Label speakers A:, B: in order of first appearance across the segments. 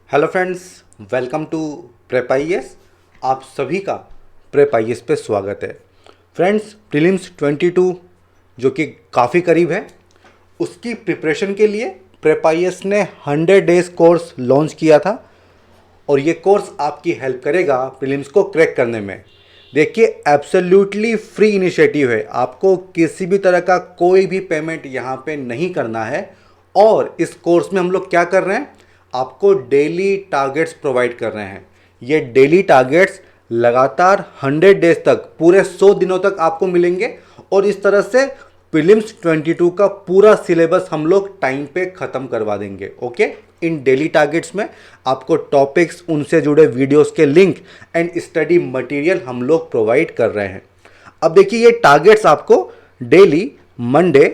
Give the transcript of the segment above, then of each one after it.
A: Hello friends, welcome to prep IAS. आप सभी का प्रेप आईएएस पे स्वागत है। फ्रेंड्स, प्रीलिम्स 22 जो कि काफ़ी करीब है, उसकी प्रिपरेशन के लिए प्रेप आईएएस ने 100 डेज कोर्स लॉन्च किया था और ये कोर्स आपकी हेल्प करेगा प्रीलिम्स को क्रैक करने में। देखिए, एब्सोल्युटली फ्री इनिशिएटिव है, आपको किसी भी तरह का कोई भी पेमेंट यहाँ पे नहीं करना है। और इस कोर्स में हम लोग क्या कर रहे हैं, आपको डेली टारगेट्स प्रोवाइड कर रहे हैं। ये डेली टारगेट्स लगातार 100 डेज तक, पूरे 100 दिनों तक आपको मिलेंगे और इस तरह से प्रीलिम्स 22 का पूरा सिलेबस हम लोग टाइम पे ख़त्म करवा देंगे। ओके, इन डेली टारगेट्स में आपको टॉपिक्स, उनसे जुड़े वीडियोस के लिंक एंड स्टडी मटेरियल हम लोग प्रोवाइड कर रहे हैं। अब देखिए, ये टारगेट्स आपको डेली मंडे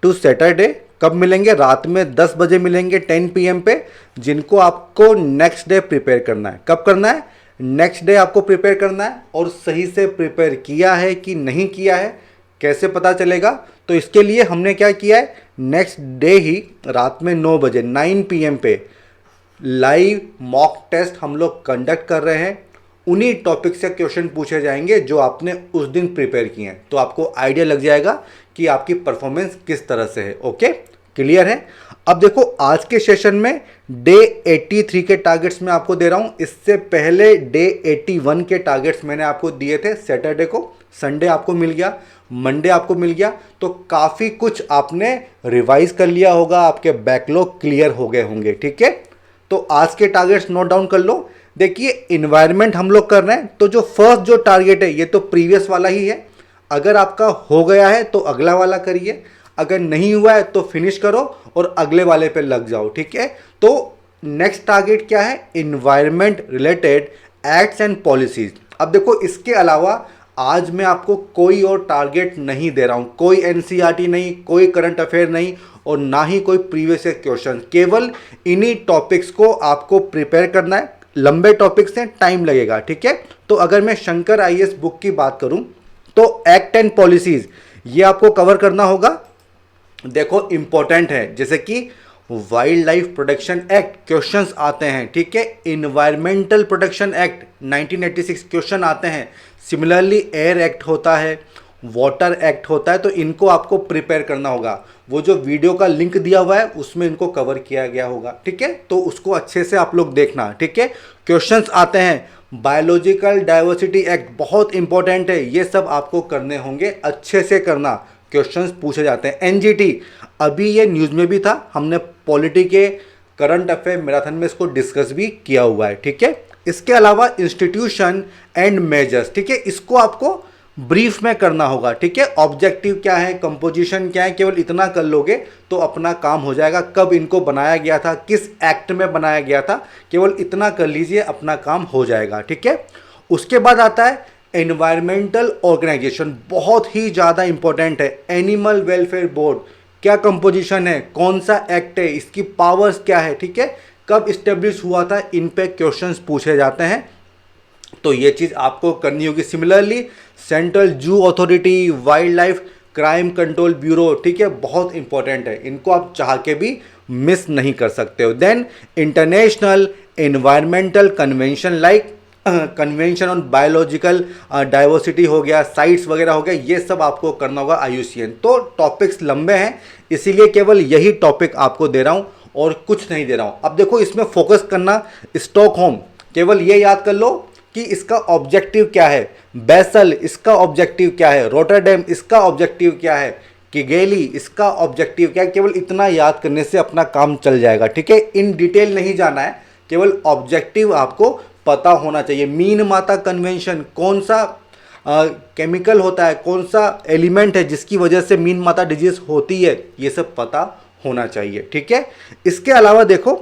A: टू सैटरडे कब मिलेंगे, रात में 10 बजे मिलेंगे 10 PM पे, जिनको आपको नेक्स्ट डे प्रिपेयर करना है। कब करना है? नेक्स्ट डे आपको प्रिपेयर करना है। और सही से प्रिपेयर किया है कि नहीं किया है कैसे पता चलेगा? तो इसके लिए हमने क्या किया है, नेक्स्ट डे ही रात में 9 बजे 9 PM पे लाइव मॉक टेस्ट हम लोग कंडक्ट कर रहे हैं। उन्हीं टॉपिक से क्वेश्चन पूछे जाएंगे जो आपने उस दिन प्रिपेयर किए हैं, तो आपको आइडिया लग जाएगा कि आपकी परफॉर्मेंस किस तरह से है। ओके, क्लियर है? अब देखो, आज के सेशन में डे 83 के टारगेट्स मैं आपको दे रहा हूं। इससे पहले डे 81 के टारगेट्स मैंने आपको दिए थे सैटरडे को। संडे आपको मिल गया, मंडे आपको मिल गया, तो काफ़ी कुछ आपने रिवाइज कर लिया होगा, आपके बैकलॉग क्लियर हो गए होंगे। ठीक है, तो आज के टारगेट्स नोट डाउन कर लो। देखिए, इन्वायरमेंट हम लोग कर रहे हैं, तो जो फर्स्ट जो टारगेट है ये तो प्रीवियस वाला ही है। अगर आपका हो गया है तो अगला वाला करिए, अगर नहीं हुआ है तो फिनिश करो और अगले वाले पे लग जाओ। ठीक है, तो नेक्स्ट टारगेट क्या है, environment related acts and policies. अब देखो, इसके अलावा आज मैं आपको कोई और टारगेट नहीं दे रहा हूं, कोई एनसीईआरटी नहीं, कोई करंट अफेयर नहीं और ना ही कोई प्रीवियस क्वेश्चन। केवल इन्हीं टॉपिक्स को आपको प्रिपेयर करना है। लंबे टॉपिक्स हैं, टाइम लगेगा। ठीक है, तो अगर मैं शंकर आईएएस बुक की बात करूं तो एक्ट एंड पॉलिसीज ये आपको कवर करना होगा। देखो, इंपॉर्टेंट है, जैसे कि wild life protection act questions आते हैं। ठीक है, इन्वायरमेंटल प्रोटेक्शन एक्ट 1986 क्वेश्चन आते हैं। सिमिलरली एयर एक्ट होता है, वाटर एक्ट होता है, तो इनको आपको प्रिपेयर करना होगा। वो जो वीडियो का लिंक दिया हुआ है उसमें इनको कवर किया गया होगा। ठीक है, तो उसको अच्छे से आप लोग देखना। ठीक है, क्वेश्चंस आते हैं, बायोलॉजिकल डाइवर्सिटी एक्ट बहुत इंपॉर्टेंट है, ये सब आपको करने होंगे, अच्छे से करना। क्वेश्चंस पूछे जाते हैं। एनजीटी, अभी ये न्यूज़ में भी था, हमने पॉलिटी के करंट अफेयर मैराथन में इसको डिस्कस भी किया हुआ है। ठीक है, इसके अलावा इंस्टीट्यूशन एंड मेजर्स, ठीक है, इसको आपको ब्रीफ में करना होगा। ठीक है, ऑब्जेक्टिव क्या है, कंपोजिशन क्या है, केवल इतना कर लोगे तो अपना काम हो जाएगा। कब इनको बनाया गया था, किस एक्ट में बनाया गया था, केवल इतना कर लीजिए, अपना काम हो जाएगा। ठीक है, उसके बाद आता है एनवायरमेंटल ऑर्गेनाइजेशन, बहुत ही ज़्यादा इंपॉर्टेंट है। एनिमल वेलफेयर बोर्ड, क्या कंपोजिशन है, कौन सा एक्ट है, इसकी पावर्स क्या है, ठीक है, कब इस्टेब्लिश हुआ था, इन पे क्वेश्चंस पूछे जाते हैं, तो ये चीज़ आपको करनी होगी। Similarly central zoo authority, wild life crime control bureau, ठीक है, बहुत इंपॉर्टेंट है, इनको आप चाह के भी मिस नहीं कर सकते हो। Then international environmental convention like convention on biological diversity हो गया, साइट्स वगैरह हो गया, ये सब आपको करना होगा IUCN। तो टॉपिक्स लंबे हैं, इसीलिए केवल यही टॉपिक आपको दे रहा हूँ और कुछ नहीं दे रहा हूँ। अब देखो, इसमें फोकस करना, स्टॉकहोम, केवल ये याद कर लो कि इसका ऑब्जेक्टिव क्या है, बेसल इसका ऑब्जेक्टिव क्या है, रोटरडैम इसका ऑब्जेक्टिव क्या है, किगेली इसका ऑब्जेक्टिव क्या है, केवल इतना याद करने से अपना काम चल जाएगा। ठीक है, इन डिटेल नहीं जाना है, केवल ऑब्जेक्टिव आपको पता होना चाहिए। मीन माता कन्वेंशन, कौन सा केमिकल होता है, कौन सा एलिमेंट है जिसकी वजह से मीन माता डिजीज होती है, ये सब पता होना चाहिए। ठीक है, इसके अलावा देखो,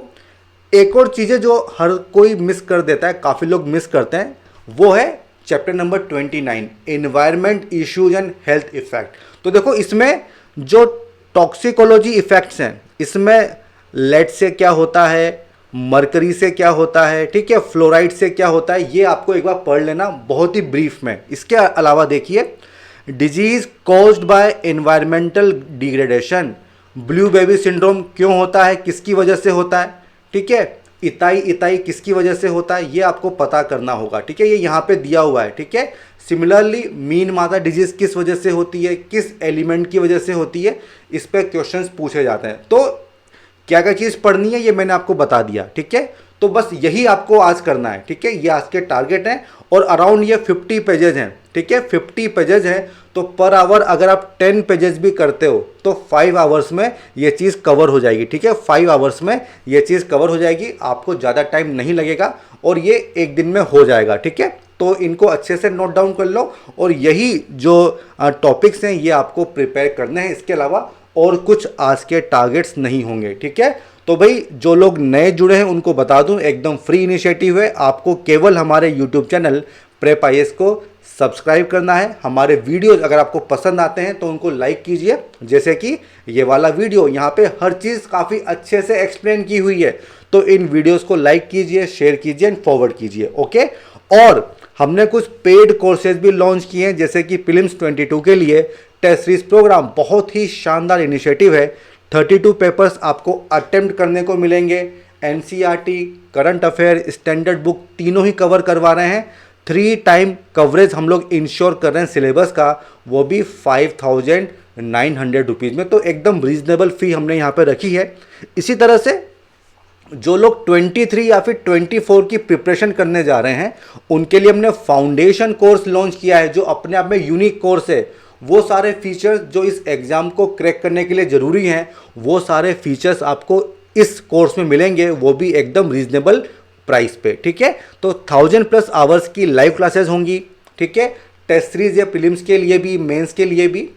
A: एक और चीज़ें जो हर कोई मिस कर देता है, काफ़ी लोग मिस करते हैं, वो है chapter number 29, environment issues and health effect. तो देखो, इसमें जो टॉक्सिकोलॉजी इफेक्ट्स हैं, इसमें लेड से क्या होता है, मरकरी से क्या होता है, ठीक है, फ्लोराइड से क्या होता है, ये आपको एक बार पढ़ लेना बहुत ही ब्रीफ में। इसके अलावा देखिए, disease caused by environmental degradation, blue baby syndrome क्यों होता है, किसकी वजह से होता है, ठीक है, इताई इताई किसकी वजह से होता है ये आपको पता करना होगा, ठीक है। ये यहाँ पे दिया हुआ है, ठीक है। सिमिलरली मीन मादा डिजीज किस वजह से होती है, किस एलिमेंट की वजह से होती है, इस पे क्वेश्चंस पूछे जाते हैं। तो क्या क्या चीज़ पढ़नी है ये मैंने आपको बता दिया, ठीक है। तो बस यही आपको आज करना है, ठीक है। ये आज के टारगेट हैं और अराउंड ये 50 पेजेज हैं, ठीक है। 50 पेजेज हैं तो पर आवर अगर आप 10 पेजेस भी करते हो तो 5 आवर्स में ये चीज़ कवर हो जाएगी, ठीक है। 5 आवर्स में ये चीज़ कवर हो जाएगी, आपको ज़्यादा टाइम नहीं लगेगा और ये एक दिन में हो जाएगा, ठीक है। तो इनको अच्छे से नोट डाउन कर लो और यही जो टॉपिक्स हैं ये आपको प्रिपेयर करने हैं, इसके अलावा और कुछ आज के टारगेट्स नहीं होंगे, ठीक है। तो भाई जो लोग नए जुड़े हैं उनको बता दूं एकदम फ्री इनिशिएटिव है, आपको केवल हमारे यूट्यूब चैनल प्रेप आईएएस को सब्सक्राइब करना है। हमारे वीडियोज अगर आपको पसंद आते हैं तो उनको लाइक कीजिए, जैसे कि ये वाला वीडियो, यहाँ पे हर चीज़ काफ़ी अच्छे से एक्सप्लेन की हुई है। तो इन वीडियोज़ को लाइक कीजिए, शेयर कीजिए एंड फॉरवर्ड कीजिए, ओके। और हमने कुछ पेड कोर्सेज भी लॉन्च किए हैं, जैसे कि प्रीलिम्स 22 के लिए टेस्ट सीरीज प्रोग्राम, बहुत ही शानदार इनिशिएटिव है। 32 पेपर्स आपको अटेम्प्ट करने को मिलेंगे, NCERT, current affair, standard book तीनों ही कवर करवा रहे हैं। 3 टाइम कवरेज हम लोग इंश्योर कर रहे हैं सिलेबस का, वो भी 5900 रुपीज़ में। तो एकदम रीजनेबल फ़ी हमने यहाँ पे रखी है। इसी तरह से जो लोग 23 या फिर 24 की प्रिपरेशन करने जा रहे हैं उनके लिए हमने फाउंडेशन कोर्स लॉन्च किया है, जो अपने आप में यूनिक कोर्स है। वो सारे फीचर्स जो इस एग्ज़ाम को क्रैक करने के लिए ज़रूरी हैं, वो सारे फीचर्स आपको इस कोर्स में मिलेंगे, वो भी एकदम रीजनेबल प्राइस पे, ठीक है। तो 1000+ आवर्स की लाइव क्लासेस होंगी, ठीक है। टेस्ट सीरीज या प्रीलिम्स के लिए भी, मेंस के लिए भी।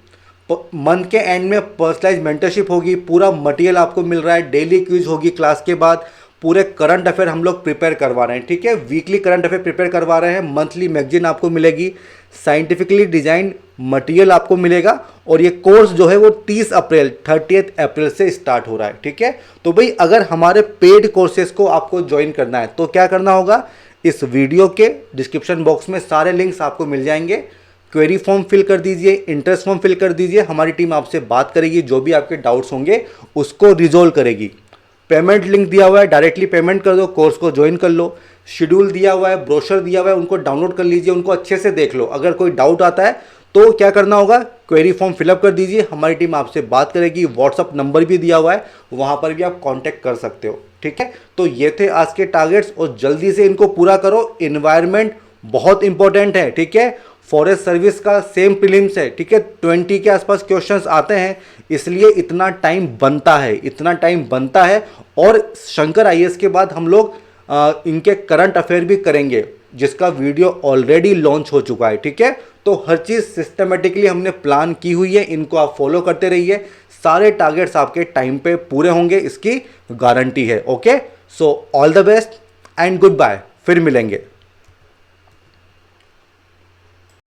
A: मंथ के एंड में पर्सनलाइज मेंटरशिप होगी, पूरा मटेरियल आपको मिल रहा है, डेली क्विज होगी क्लास के बाद, पूरे करंट अफेयर हम लोग प्रिपेयर करवा रहे हैं, ठीक है। वीकली करंट अफेयर प्रिपेयर करवा रहे हैं, मंथली मैगजीन आपको मिलेगी, साइंटिफिकली डिजाइन मटेरियल आपको मिलेगा। और ये कोर्स जो है वो 30 अप्रैल से स्टार्ट हो रहा है, ठीक है। तो भाई अगर हमारे पेड कोर्सेज को आपको ज्वाइन करना है तो क्या करना होगा, इस वीडियो के डिस्क्रिप्शन बॉक्स में सारे लिंक्स आपको मिल जाएंगे। क्वेरी फॉर्म फिल कर दीजिए, इंटरेस्ट फॉर्म फिल कर दीजिए, हमारी टीम आपसे बात करेगी, जो भी आपके डाउट्स होंगे उसको रिजोल्व करेगी। पेमेंट लिंक दिया हुआ है, डायरेक्टली पेमेंट कर दो, कोर्स को ज्वाइन कर लो। शेड्यूल दिया हुआ है, ब्रोशर दिया हुआ है, उनको डाउनलोड कर लीजिए, उनको अच्छे से देख लो। अगर कोई डाउट आता है तो क्या करना होगा, क्वेरी फॉर्म फिलअप कर दीजिए, हमारी टीम आपसे बात करेगी। व्हाट्सअप नंबर भी दिया हुआ है, वहाँ पर भी आप कॉन्टैक्ट कर सकते हो, ठीक है। तो ये थे आज के टारगेट्स और जल्दी से इनको पूरा करो। इन्वायरमेंट बहुत इंपॉर्टेंट है, ठीक है। फॉरेस्ट सर्विस का सेम प्रीलिम्स है, ठीक है। 20 के आसपास क्वेश्चंस आते हैं, इसलिए इतना टाइम बनता है, इतना टाइम बनता है। और शंकर आईएएस के बाद हम लोग इनके करंट अफेयर भी करेंगे, जिसका वीडियो ऑलरेडी लॉन्च हो चुका है, ठीक है। तो हर चीज़ सिस्टमेटिकली हमने प्लान की हुई है, इनको आप फॉलो करते रहिए, सारे टारगेट्स आपके टाइम पे पूरे होंगे, इसकी गारंटी है, okay. So all the best and goodbye, फिर मिलेंगे।